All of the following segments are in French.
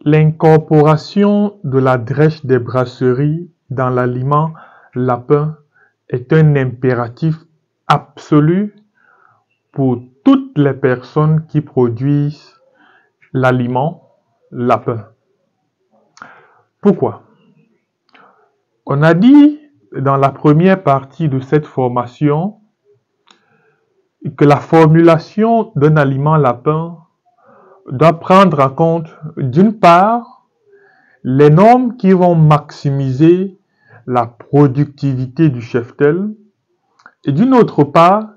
L'incorporation de la drèche des brasseries dans l'aliment lapin est un impératif absolu pour toutes les personnes qui produisent l'aliment lapin. Pourquoi? On a dit dans la première partie de cette formation que la formulation d'un aliment lapin doit prendre en compte, d'une part, les normes qui vont maximiser la productivité du cheptel et d'une autre part,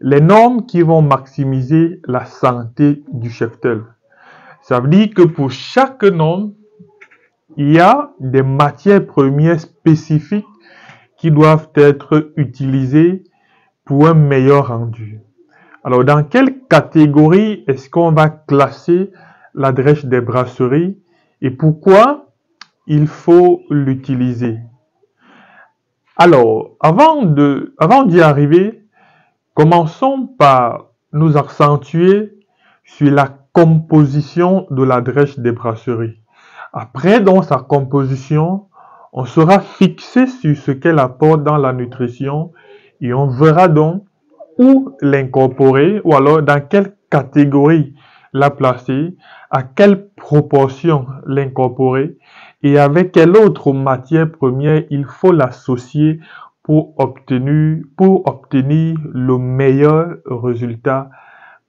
les normes qui vont maximiser la santé du cheptel. Ça veut dire que pour chaque norme, il y a des matières premières spécifiques qui doivent être utilisées pour un meilleur rendu. Alors, dans quelle catégorie est-ce qu'on va classer la drèche des brasseries et pourquoi il faut l'utiliser? Alors, avant d'y arriver, commençons par nous accentuer sur la composition de la drèche des brasseries. Après, dans sa composition, on sera fixé sur ce qu'elle apporte dans la nutrition et on verra donc où l'incorporer ou alors dans quelle catégorie la placer, à quelle proportion l'incorporer et avec quelle autre matière première il faut l'associer pour obtenir le meilleur résultat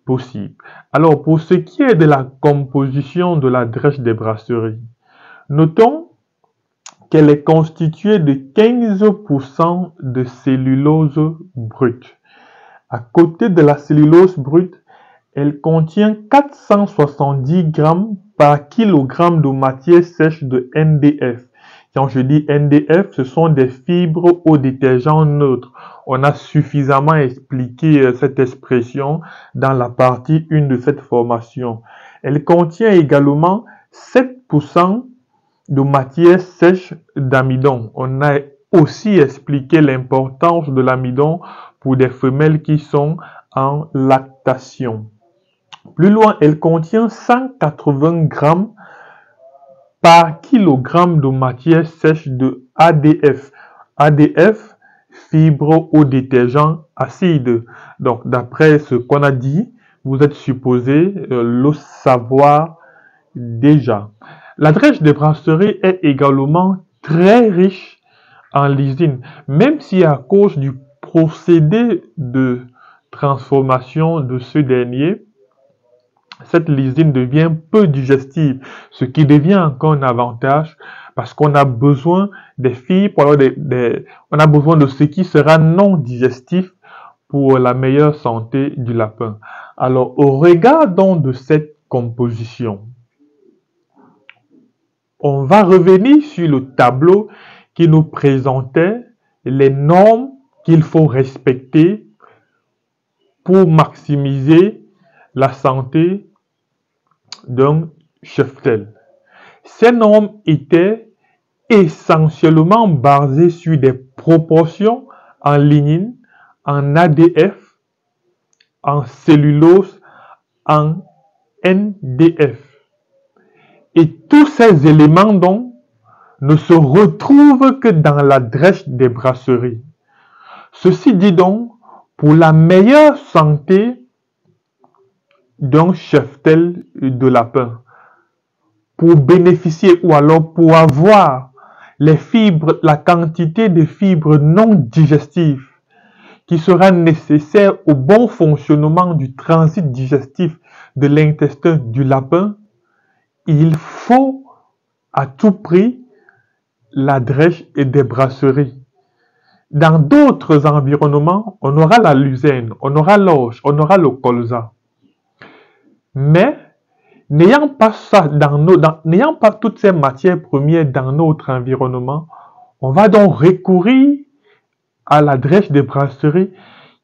possible. Alors, pour ce qui est de la composition de la drèche des brasseries, notons qu'elle est constituée de 15% de cellulose brute. À côté de la cellulose brute, elle contient 470 grammes par kilogramme de matière sèche de NDF. Quand je dis NDF, ce sont des fibres au détergent neutre. On a suffisamment expliqué cette expression dans la partie 1 de cette formation. Elle contient également 7% de matière sèche d'amidon. On a aussi expliqué l'importance de l'amidon pour des femelles qui sont en lactation. Plus loin, elle contient 180 grammes par kilogramme de matière sèche de ADF. ADF, fibre au détergent acide. Donc, d'après ce qu'on a dit, vous êtes supposé le savoir déjà. La drèche des brasseries est également très riche en lysine, même si à cause du procédé de transformation de ce dernier, cette lysine devient peu digestive, ce qui devient encore un avantage parce qu'on a besoin des fibres, on a besoin de ce qui sera non digestif pour la meilleure santé du lapin. Alors, au regard donc de cette composition, on va revenir sur le tableau qui nous présentait les normes qu'il faut respecter pour maximiser la santé d'un cheptel. Ces normes étaient essentiellement basées sur des proportions en lignine, en ADF, en cellulose, en NDF. Et tous ces éléments donc ne se retrouvent que dans la drèche des brasseries. Ceci dit donc, pour la meilleure santé d'un cheptel de lapin, pour bénéficier ou alors pour avoir les fibres, la quantité de fibres non digestives qui sera nécessaire au bon fonctionnement du transit digestif de l'intestin du lapin, il faut à tout prix la drèche et des brasseries. Dans d'autres environnements, on aura la luzerne, on aura l'orge, on aura le colza. Mais n'ayant pas toutes ces matières premières dans notre environnement, on va donc recourir à la drèche des brasseries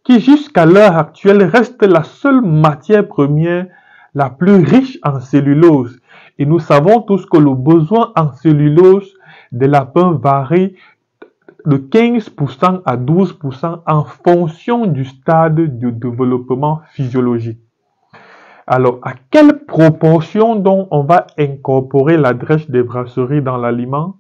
qui jusqu'à l'heure actuelle reste la seule matière première la plus riche en cellulose. Et nous savons tous que le besoin en cellulose des lapins varie de 15% à 12% en fonction du stade de développement physiologique. Alors, à quelle proportion donc on va incorporer la drèche des brasseries dans l'aliment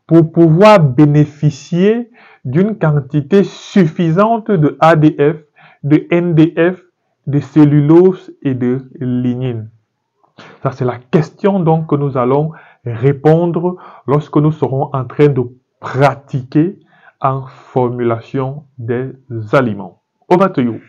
pour pouvoir bénéficier d'une quantité suffisante de ADF, de NDF, de cellulose et de lignine? Ça, c'est la question donc que nous allons répondre lorsque nous serons en train de pratiquer en formulation des aliments. Over to you.